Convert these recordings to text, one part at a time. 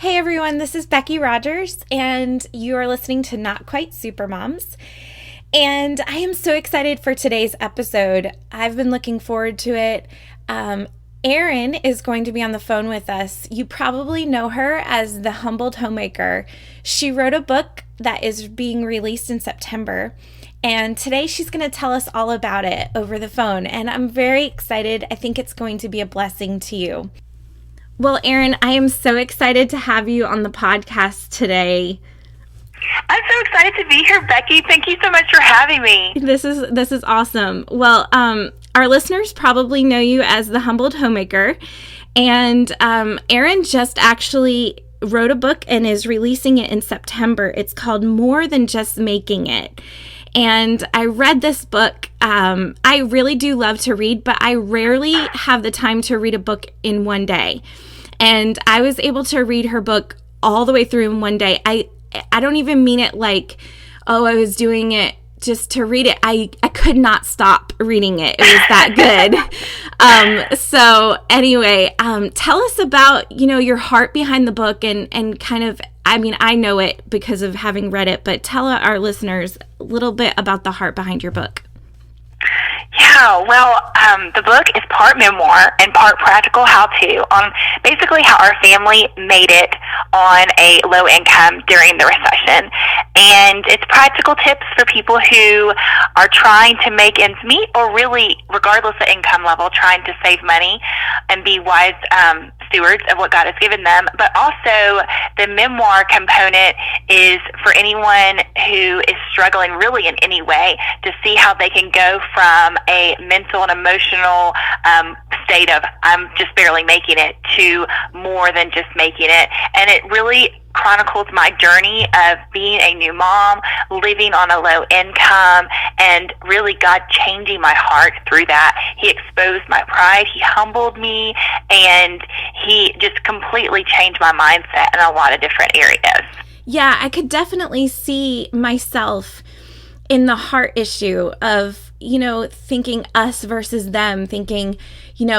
Hey everyone, this is Becky Rogers, and you are listening to Not Quite Supermoms. And I am so excited for today's episode. I've been looking forward to it. Erin is going to be on the phone with us. You probably know her as the Humbled Homemaker. She wrote a book that is being released in September. And today she's going to tell us all about it over the phone. And I'm very excited. I think it's going to be a blessing to you. Well, Erin, I am so excited to have you on the podcast today. I'm so excited to be here, Becky. Thank you so much for having me. This is awesome. Well, our listeners probably know you as the Humbled Homemaker. And Erin just actually wrote a book and is releasing it in September. It's called More Than Just Making It. And I read this book. I really do love to read, but I rarely have the time to read a book in one day. And I was able to read her book all the way through in one day. I don't even mean it like, oh, I was doing it just to read it. I could not stop reading it. It was that good. So anyway, tell us about, your heart behind the book and kind of, I know it because of having read it, but tell our listeners a little bit about the heart behind your book. Yeah, well, the book is part memoir and part practical how-to on basically how our family made it on a low income during the recession. And it's practical tips for people who are trying to make ends meet or really, regardless of income level, trying to save money and be wise stewards of what God has given them. But also the memoir component is for anyone who is struggling really in any way to see how they can go from a mental and emotional state of I'm just barely making it to more than just making it. And it really chronicles my journey of being a new mom, living on a low income, and really God changing my heart through that. He exposed my pride, He humbled me, and He just completely changed my mindset in a lot of different areas. Yeah, I could definitely see myself in the heart issue of, thinking us versus them, thinking,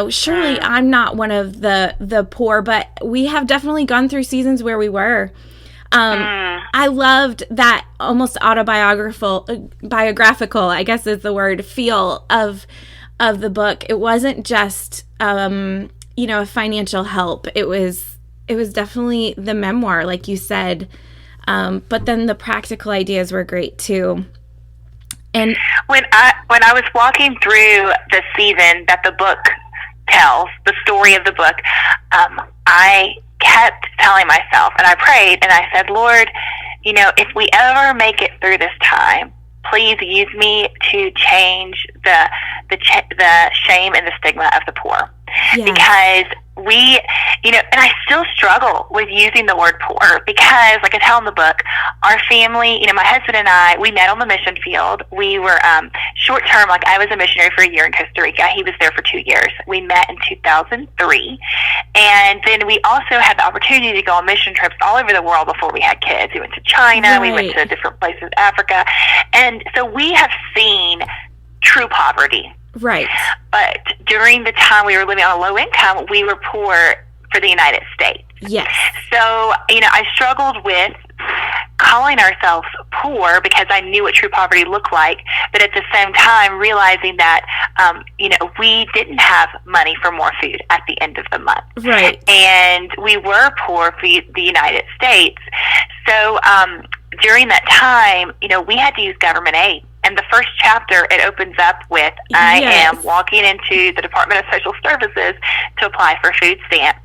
surely I'm not one of the poor, but we have definitely gone through seasons where we were. I loved that almost biographical, I guess is the word, feel of the book. It wasn't just, a financial help. It was definitely the memoir, like you said. But then the practical ideas were great too. And when I was walking through the season that the book tells, the story of the book, I kept telling myself, and I prayed, and I said, Lord, if we ever make it through this time, please use me to change the shame and the stigma of the poor. Yeah. Because we, and I still struggle with using the word poor because, like I tell in the book, our family, my husband and I, we met on the mission field. We were short term, like I was a missionary for a year in Costa Rica. He was there for 2 years. We met in 2003. And then we also had the opportunity to go on mission trips all over the world before we had kids. We went to China. Right. We went to different places, Africa. And so we have seen true poverty. Right. But during the time we were living on a low income, we were poor for the United States. Yes. So, I struggled with calling ourselves poor because I knew what true poverty looked like, but at the same time realizing that, we didn't have money for more food at the end of the month. Right. And we were poor for the United States. So, during that time, we had to use government aid. And the first chapter, it opens up with, I am walking into the Department of Social Services to apply for food stamps.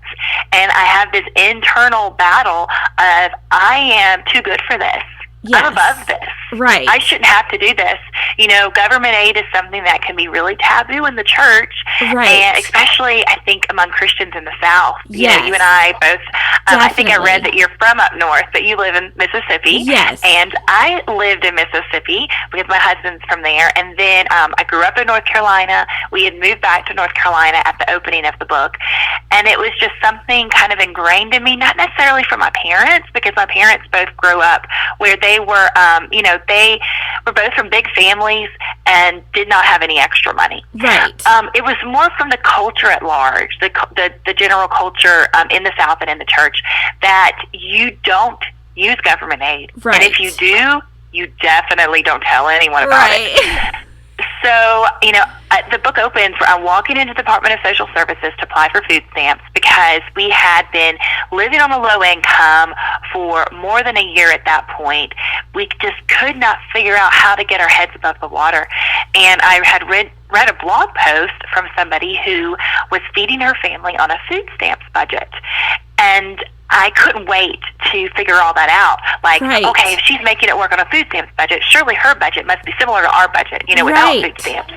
And I have this internal battle of, I am too good for this. Yes. I'm above this. Right. I shouldn't have to do this. Government aid is something that can be really taboo in the church. Right. And especially, I think, among Christians in the South. Yes. You and I both, I think I read that you're from up north, but you live in Mississippi. Yes. And I lived in Mississippi because my husband's from there. And then I grew up in North Carolina. We had moved back to North Carolina at the opening of the book. And it was just something kind of ingrained in me, not necessarily from my parents, because my parents both grew up where they were, they were both from big families, and did not have any extra money. Right. It was more from the culture at large, the general culture in the South and in the church, that you don't use government aid. Right. And if you do, you definitely don't tell anyone about it. So, the book opens where I'm walking into the Department of Social Services to apply for food stamps because we had been living on a low income for more than a year at that point. We just could not figure out how to get our heads above the water. And I had read a blog post from somebody who was feeding her family on a food stamps budget. And I couldn't wait to figure all that out. Like, okay, if she's making it work on a food stamps budget, surely her budget must be similar to our budget, without food stamps.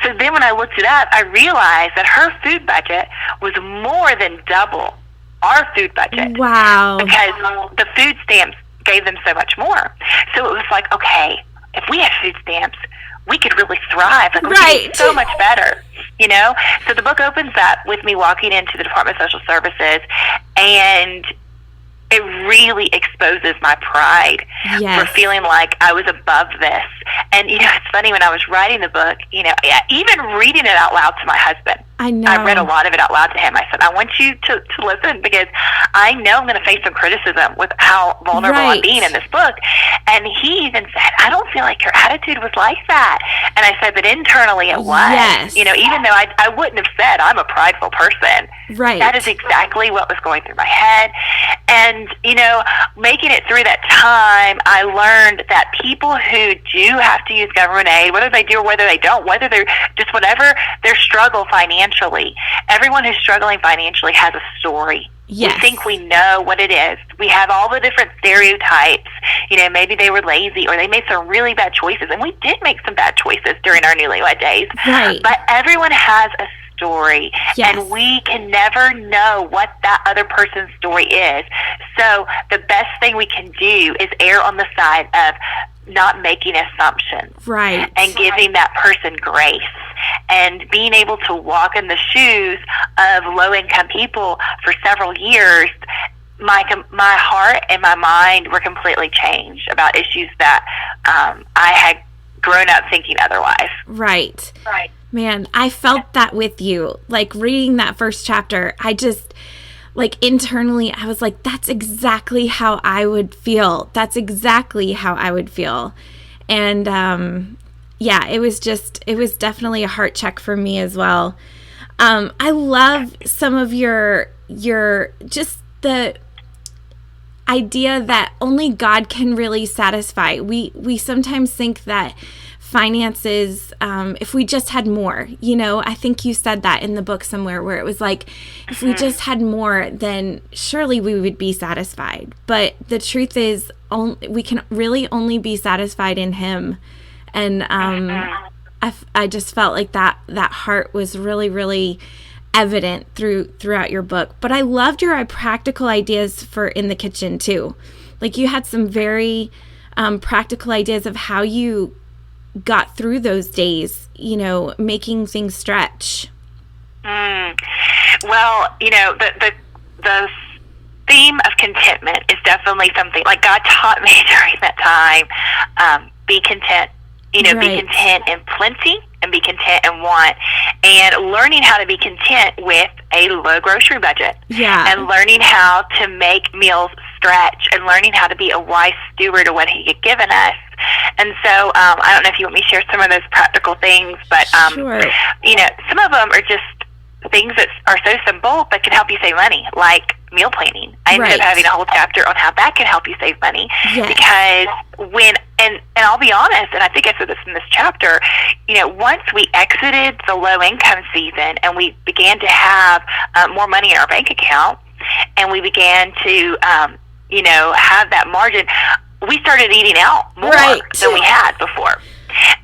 So then when I looked it up, I realized that her food budget was more than double our food budget. Wow. Because the food stamps gave them so much more. So it was like, okay, if we had food stamps, we could really thrive. Like, we could do so much better, So the book opens up with me walking into the Department of Social Services, and it really exposes my pride for feeling like I was above this. And, it's funny, when I was writing the book, even reading it out loud to my husband, I know. I read a lot of it out loud to him. I said, I want you to listen, because I know I'm going to face some criticism with how vulnerable I'm being in this book. And he even said, I don't feel like your attitude was like that. And I said, but internally it was. Yes. Even though I wouldn't have said I'm a prideful person. Right. That is exactly what was going through my head. And, making it through that time, I learned that people who do have to use government aid, whether they do or whether they don't, whether they're just whatever their struggle financially, everyone who's struggling financially has a story. Yes. We think we know what it is. We have all the different stereotypes. Maybe they were lazy or they made some really bad choices. And we did make some bad choices during our newlywed days. Right. But everyone has a story. Yes. And we can never know what that other person's story is. So the best thing we can do is err on the side of not making assumptions. Right. And giving that person grace. And being able to walk in the shoes of low-income people for several years, my heart and my mind were completely changed about issues that I had grown up thinking otherwise. Right. Man, I felt that with you. Like, reading that first chapter, I just, internally, I was like, that's exactly how I would feel. And, it was definitely a heart check for me as well. I love some of your just the idea that only God can really satisfy. We sometimes think that finances, if we just had more, I think you said that in the book somewhere, where it was like, if we just had more, then surely we would be satisfied. But the truth is, we can really only be satisfied in Him. And I just felt like that heart was really, really evident throughout your book. But I loved your practical ideas for in the kitchen too. Like, you had some very practical ideas of how you got through those days, making things stretch. Well, the theme of contentment is definitely something, like, God taught me during that time, be content. Be content in plenty and be content in want, and learning how to be content with a low grocery budget, and learning how to make meals stretch, and learning how to be a wise steward of what He had given us. And so I don't know if you want me to share some of those practical things, but sure. Some of them are just things that are so simple but can help you save money, like meal planning. I ended up having a whole chapter on how that can help you save money. Yes. Because and I'll be honest, and I think I said this in this chapter, once we exited the low income season and we began to have more money in our bank account, and we began to have that margin, we started eating out more than we had before.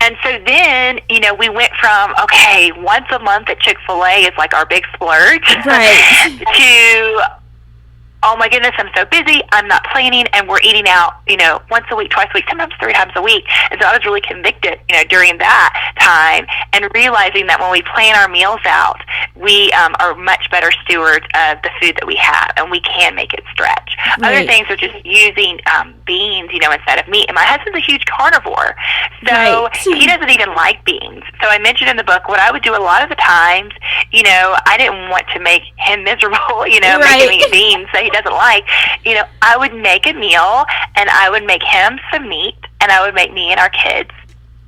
And so then, we went from, okay, once a month at Chick-fil-A is like our big splurge, to oh my goodness, I'm so busy, I'm not planning, and we're eating out, once a week, twice a week, sometimes 3 times a week. And so I was really convicted, during that time, and realizing that when we plan our meals out, we are much better stewards of the food that we have, and we can make it stretch. Right. Other things are just using beans, instead of meat. And my husband's a huge carnivore, so Right. he doesn't even like beans. So I mentioned in the book what I would do a lot of the times, I didn't want to make him miserable, Right. making me beans that he doesn't like. I would make a meal, and I would make him some meat, and I would make me and our kids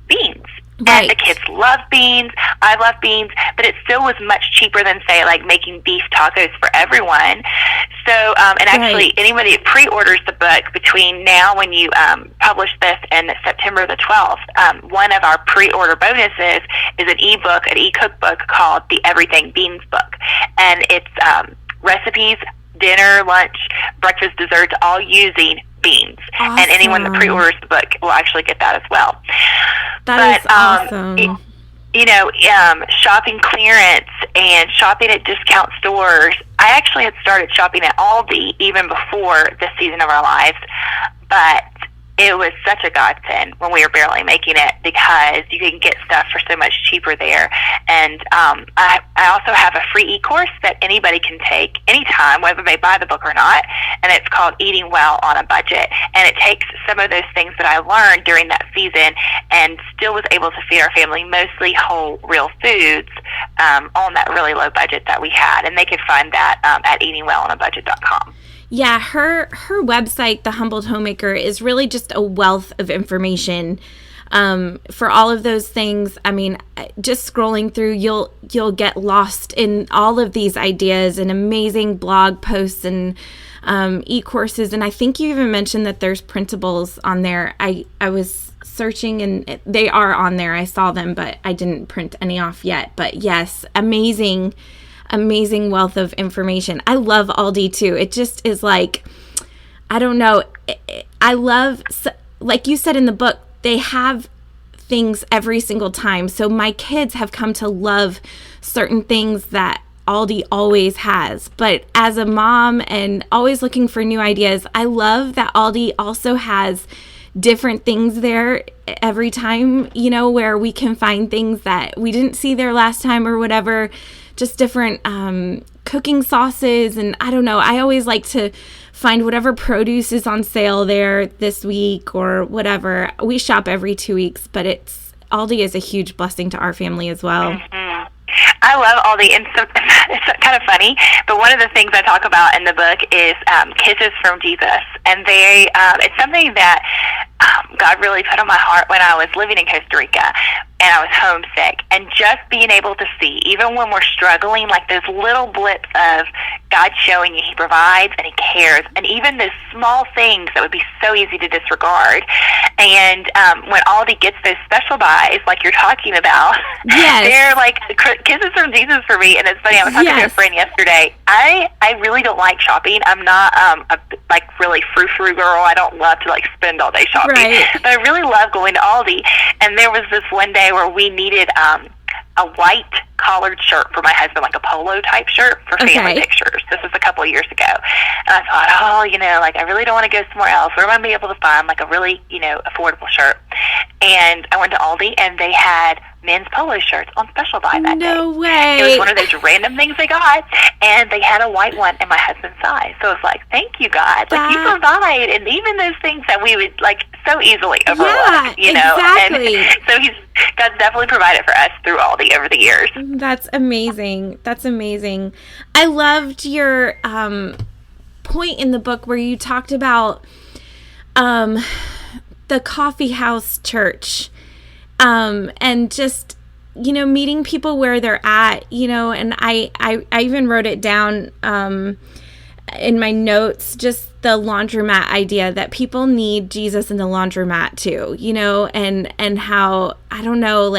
beans. Right. And the kids love beans. I love beans, but it still was much cheaper than, say, like making beef tacos for everyone. So, and actually, Right. anybody that pre-orders the book between now when you publish this and September the 12th, one of our pre-order bonuses is an ebook, an e-cookbook called The Everything Beans Book. And it's recipes, dinner, lunch, breakfast, desserts, all using beans. Awesome. And anyone that pre-orders the book will actually get that as well. That is awesome. Shopping clearance and shopping at discount stores. I actually had started shopping at Aldi even before this season of our lives, but it was such a godsend when we were barely making it, because you can get stuff for so much cheaper there. And I also have a free e-course that anybody can take anytime, whether they buy the book or not, and it's called Eating Well on a Budget. And it takes some of those things that I learned during that season and still was able to feed our family mostly whole, real foods on that really low budget that we had. And they could find that at eatingwellonabudget.com. Yeah, her website, The Humbled Homemaker, is really just a wealth of information for all of those things. I mean, just scrolling through, you'll get lost in all of these ideas and amazing blog posts and e-courses. And I think you even mentioned that there's printables on there. I was searching and they are on there. I saw them, but I didn't print any off yet. But yes, amazing wealth of information. I love Aldi too. It just is like, I don't know. I love, like you said in the book, they have things every single time. So my kids have come to love certain things that Aldi always has. But as a mom and always looking for new ideas, I love that Aldi also has different things there every time, where we can find things that we didn't see there last time or whatever. Just different cooking sauces, and I don't know. I always like to find whatever produce is on sale there this week or whatever. We shop every 2 weeks, but Aldi is a huge blessing to our family as well. Mm-hmm. I love Aldi, and so it's kind of funny, but one of the things I talk about in the book is kisses from Jesus, and it's something that God really put on my heart when I was living in Costa Rica and I was homesick, and just being able to see, even when we're struggling, like those little blips of God showing you He provides and He cares, and even those small things that would be so easy to disregard. And when Aldi gets those special buys, like you're talking about, yes. They're like kisses from Jesus for me. And it's funny, I was talking to a friend yesterday. I really don't like shopping. I'm not a really frou-frou girl. I don't love to spend all day shopping. Right. But I really love going to Aldi. And there was this one day where we needed a white collared shirt for my husband, like a polo type shirt for family pictures. This was a couple of years ago. And I thought, I really don't want to go somewhere else. Where am I going to be able to find a really, affordable shirt? And I went to Aldi, and they had men's polo shirts on special buy that day. No way. It was one of those random things they got, and they had a white one in my husband's size. So it's like, thank you, God. You provide, and even those things that we would so easily overlook, Exactly. And so God's definitely provided for us through Aldi over the years. That's amazing. I loved your point in the book where you talked about the coffee house church and just, meeting people where they're at, and I even wrote it down in my notes, just the laundromat idea that people need Jesus in the laundromat too, and how, I don't know,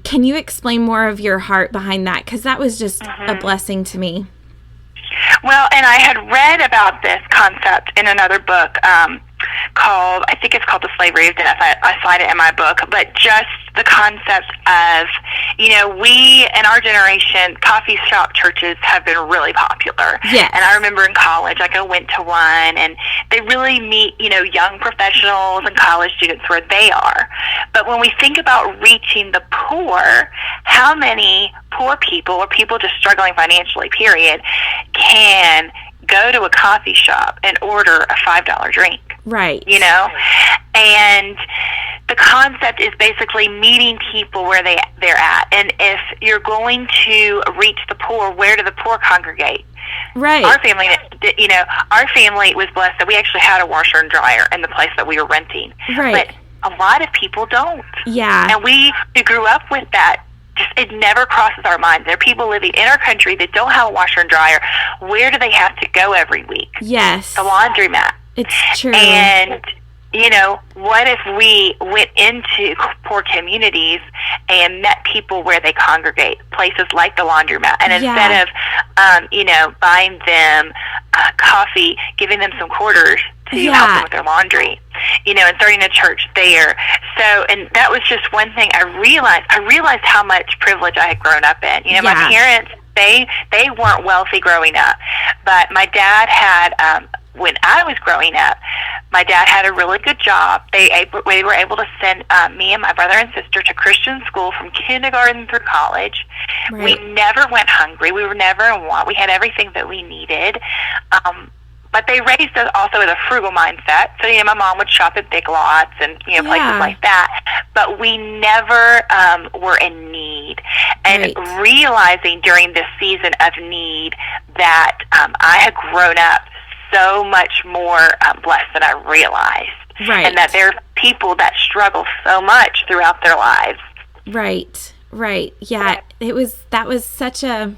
can you explain more of your heart behind that? Because that was just a blessing to me. Well, and I had read about this concept in another book I think it's called The Slavery of Death. I cite it in my book, but just the concept of, we in our generation, coffee shop churches have been really popular. Yes. And I remember in college, I went to one, and they really meet, young professionals and college students where they are. But when we think about reaching the poor, how many poor people or people just struggling financially, period, can go to a coffee shop and order a $5 drink? Right. And the concept is basically meeting people where they're at. And if you're going to reach the poor, where do the poor congregate? Right. Our family, our family was blessed that we actually had a washer and dryer in the place that we were renting. Right. But a lot of people don't. Yeah. And we who grew up with that, it never crosses our minds. There are people living in our country that don't have a washer and dryer. Where do they have to go every week? Yes. The laundromat. It's true. And, what if we went into poor communities and met people where they congregate, places like the laundromat, and instead of, buying them coffee, giving them some quarters to help them with their laundry, and starting a church there. So, and that was just one thing I realized how much privilege I had grown up in. My parents, they weren't wealthy growing up, but my dad had, when I was growing up, my dad had a really good job. We were able to send me and my brother and sister to Christian school from kindergarten through college. Right. We never went hungry. We were never in want. We had everything that we needed. But they raised us also with a frugal mindset. So, my mom would shop at Big Lots and, places like that. But we never were in need. And realizing during this season of need that I had grown up so much more blessed than I realized. Right. And that there are people that struggle so much throughout their lives. Right. Yeah. That was such a,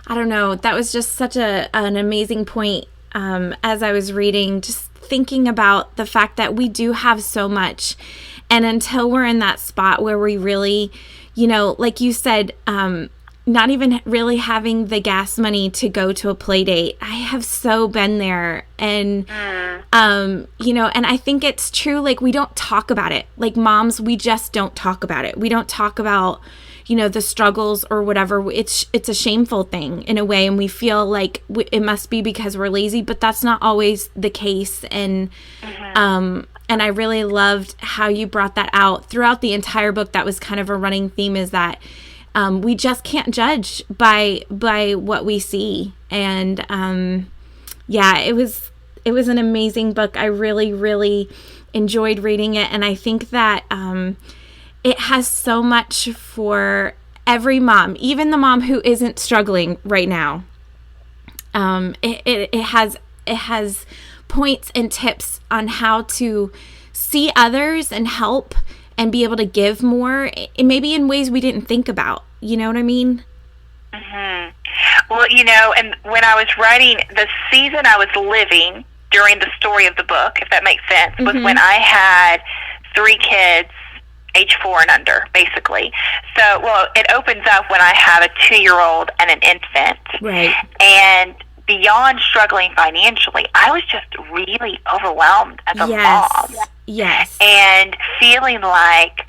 I don't know, that was just such an amazing point as I was reading, just thinking about the fact that we do have so much. And until we're in that spot where we really, like you said, not even really having the gas money to go to a play date. I have so been there. And, and I think it's true. Like, we don't talk about it. Like moms, we just don't talk about it. We don't talk about, the struggles or whatever. It's a shameful thing in a way. And we feel like it must be because we're lazy, but that's not always the case. And, and I really loved how you brought that out throughout the entire book. That was kind of a running theme, is that we just can't judge by what we see. And it was an amazing book. I really, really enjoyed reading it. And I think that it has so much for every mom, even the mom who isn't struggling right now. It has points and tips on how to see others and help and be able to give more, maybe in ways we didn't think about. You know what I mean? Mm-hmm. Well, and when I was writing, the season I was living during the story of the book, if that makes sense, was when I had 3 kids, age 4 and under, basically. So, it opens up when I have a 2-year-old and an infant. Right. And beyond struggling financially, I was just really overwhelmed as a mom. Yes. And feeling like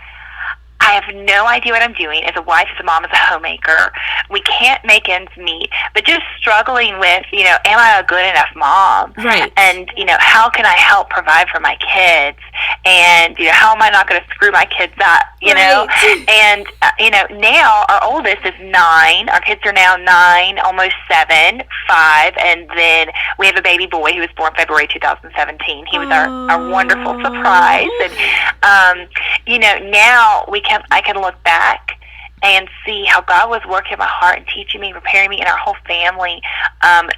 I have no idea what I'm doing as a wife, as a mom, as a homemaker. We can't make ends meet, but just struggling with, am I a good enough mom? Right. And, how can I help provide for my kids? And, how am I not going to screw my kids up, know? And, now our oldest is 9. Our kids are now 9, almost 7, 5, and then we have a baby boy who was born February 2017. He was our wonderful surprise. And, now I can look back and see how God was working in my heart and teaching me, preparing me and our whole family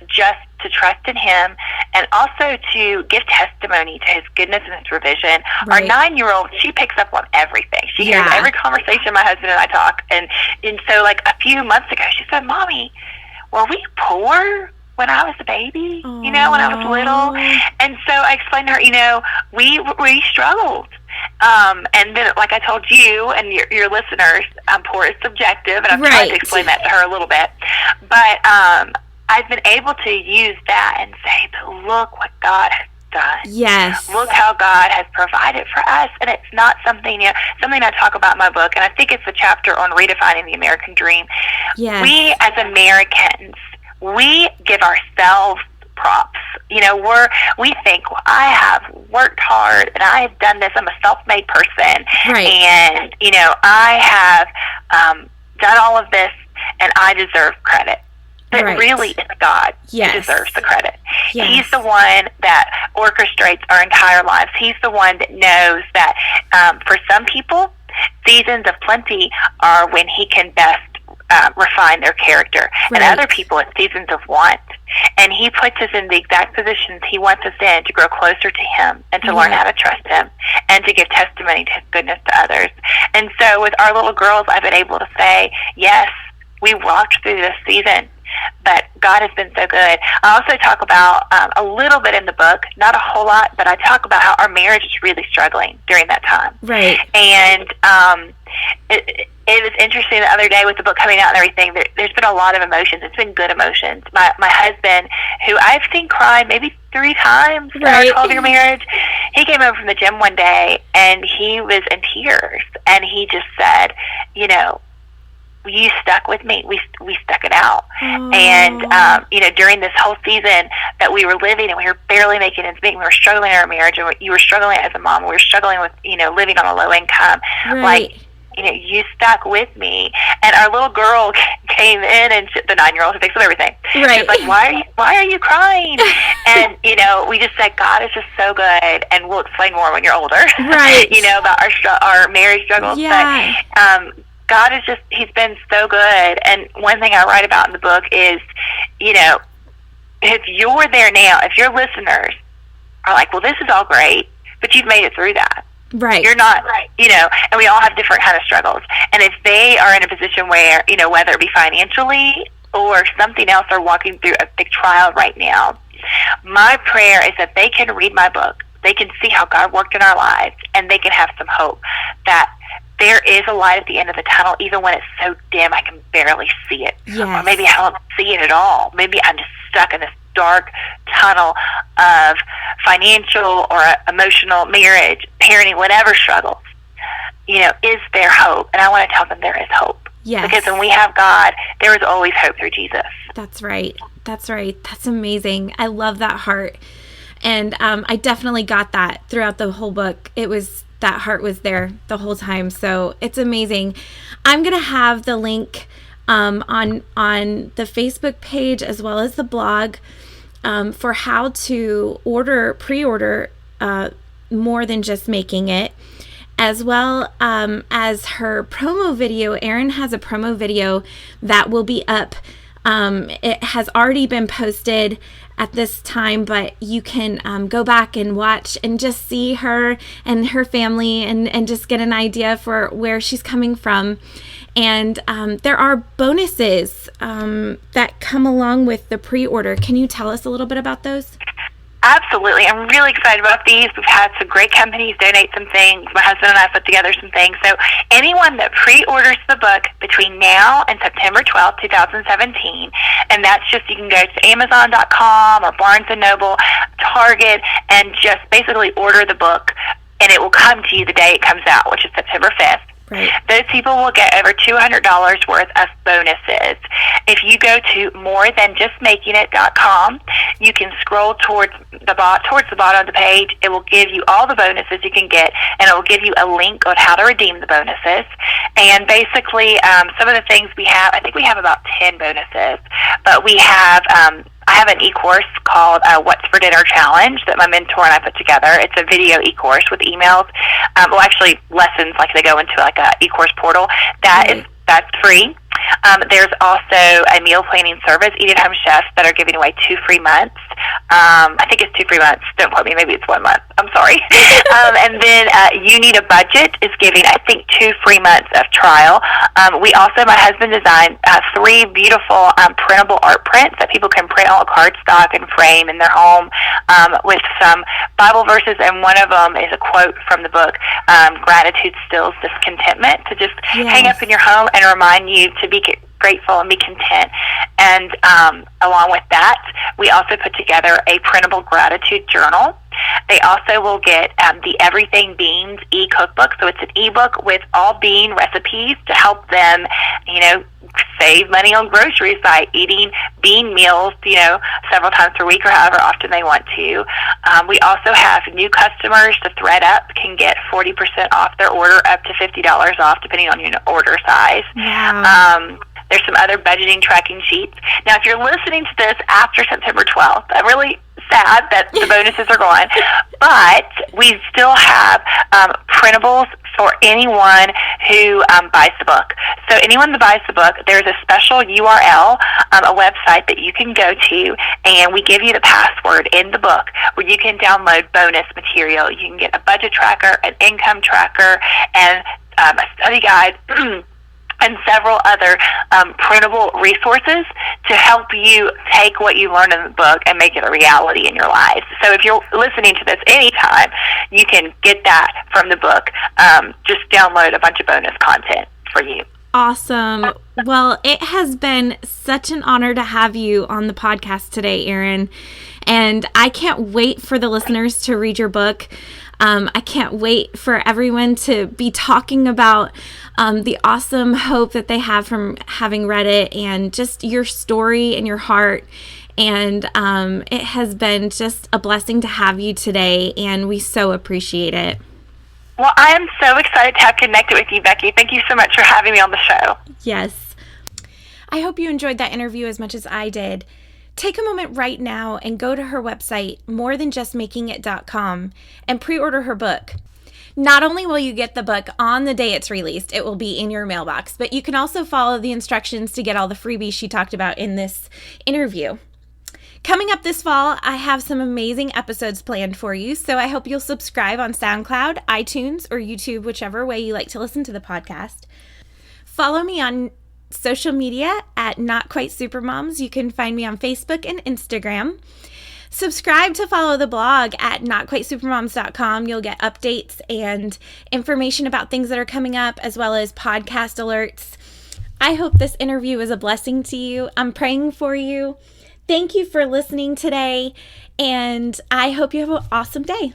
just to trust in Him, and also to give testimony to His goodness and His provision. Right. Our 9-year-old, she picks up on everything. She hears every conversation my husband and I talk. And so like a few months ago, she said, "Mommy, were we poor when I was a baby, when I was little?" And so I explained to her, we struggled. And then, like I told you and your listeners, poor is subjective, and I've tried to explain that to her a little bit. But I've been able to use that and say, but look what God has done. Yes. Look how God has provided for us. And it's not something, something I talk about in my book, and I think it's the chapter on redefining the American dream. Yes. We as Americans, we give ourselves props. We think, well, I have worked hard and I have done this. I'm a self-made person. Right. And, I have done all of this and I deserve credit. But really, it's God who deserves the credit. Yes. He's the one that orchestrates our entire lives. He's the one that knows that for some people, seasons of plenty are when He can best refine their character. Right. And other people, it's seasons of want. And He puts us in the exact positions He wants us in to grow closer to Him and to learn how to trust Him and to give testimony to His goodness to others. And so with our little girls, I've been able to say, yes, we walked through this season, but God has been so good. I also talk about a little bit in the book, not a whole lot, but I talk about how our marriage is really struggling during that time. Right. And it was interesting the other day with the book coming out and everything. There's been a lot of emotions. It's been good emotions. My husband, who I've seen cry maybe 3 times in our 12-year marriage, he came over from the gym one day and he was in tears. And he just said, you stuck with me. We stuck it out. Oh. And, during this whole season that we were living and we were barely making ends meet, we were struggling in our marriage, and you were struggling as a mom, we were struggling with, living on a low income. Right. Like, you stuck with me. And our little girl came in, and the 9-year-old who thinks of everything. Right. She's like, why are you crying? And, we just said, God is just so good. And we'll explain more when you're older. Right. About our marriage struggles. Yeah. But, God is He's been so good. And one thing I write about in the book is, if you're there now, if your listeners are like, well, this is all great, but you've made it through that. Right. You're not, and we all have different kind of struggles. And if they are in a position where, whether it be financially or something else, they're walking through a big trial right now, my prayer is that they can read my book. They can see how God worked in our lives, and they can have some hope that there is a light at the end of the tunnel, even when it's so dim I can barely see it. Yes. Or maybe I don't see it at all. Maybe I'm just stuck in this dark tunnel of financial or emotional, marriage, parenting, whatever struggles. Is there hope? And I want to tell them there is hope. Yes. Because when we have God, there is always hope through Jesus. That's right. That's right. That's amazing. I love that heart. And I definitely got that throughout the whole book. That heart was there the whole time. So it's amazing. I'm going to have the link on the Facebook page as well as the blog for how to pre-order More Than Just Making It, as well as her promo video. Erin has a promo video that will be up. It has already been posted at this time, but you can go back and watch and just see her and her family and just get an idea for where she's coming from. And there are bonuses that come along with the pre-order. Can you tell us a little bit about those? Absolutely. I'm really excited about these. We've had some great companies donate some things. My husband and I put together some things. So anyone that pre-orders the book between now and September 12th, 2017, and that's just, you can go to Amazon.com or Barnes & Noble, Target, and just basically order the book, and it will come to you the day it comes out, which is September 5th. Right. Those people will get over $200 worth of bonuses. If you go to morethanjustmakingit.com, you can scroll towards the bottom of the page. It will give you all the bonuses you can get, and it will give you a link on how to redeem the bonuses. And basically, some of the things we have, I think we have about 10 bonuses, but we have I have an e-course called What's for Dinner Challenge that my mentor and I put together. It's a video e-course with emails. Actually lessons, like they go into like a e-course portal. That's free. There's also a meal planning service, Eat at Home Chefs, that are giving away 2 free months. I think it's 2 free months. Don't quote me. Maybe it's 1 month. I'm sorry. And then You Need a Budget is giving, I think, 2 free months of trial. We also, my husband designed 3 beautiful printable art prints that people can print on cardstock and frame in their home with some Bible verses, and one of them is a quote from the book, Gratitude Stills Discontentment, to just hang up in your home and remind you to be grateful and be content. And along with that, we also put together a printable gratitude journal. They also will get the Everything Beans e-cookbook. So it's an ebook with all bean recipes to help them, save money on groceries by eating bean meals, several times per week or however often they want to. We also have new customers to Thread Up can get 40% off their order, up to $50 off, depending on your order size. Wow. There's some other budgeting tracking sheets. Now, if you're listening to this after September 12th, I'm really sad that the bonuses are gone, but we still have printables for anyone who buys the book. So anyone that buys the book, there's a special URL, a website that you can go to, and we give you the password in the book where you can download bonus material. You can get a budget tracker, an income tracker, and a study guide, and several other printable resources to help you take what you learn in the book and make it a reality in your lives. So if you're listening to this anytime, you can get that from the book. Just download a bunch of bonus content for you. Awesome. Well, it has been such an honor to have you on the podcast today, Erin. And I can't wait for the listeners to read your book. I can't wait for everyone to be talking about the awesome hope that they have from having read it, and just your story and your heart. And it has been just a blessing to have you today, and we so appreciate it. Well, I am so excited to have connected with you, Becky. Thank you so much for having me on the show. Yes. I hope you enjoyed that interview as much as I did. Take a moment right now and go to her website, morethanjustmakingit.com, and pre-order her book. Not only will you get the book on the day it's released, it will be in your mailbox, but you can also follow the instructions to get all the freebies she talked about in this interview. Coming up this fall, I have some amazing episodes planned for you, so I hope you'll subscribe on SoundCloud, iTunes, or YouTube, whichever way you like to listen to the podcast. Follow me on social media at Not Quite Supermoms. You can find me on Facebook and Instagram. Subscribe to follow the blog at notquitesupermoms.com. You'll get updates and information about things that are coming up, as well as podcast alerts. I hope this interview is a blessing to you. I'm praying for you. Thank you for listening today, and I hope you have an awesome day.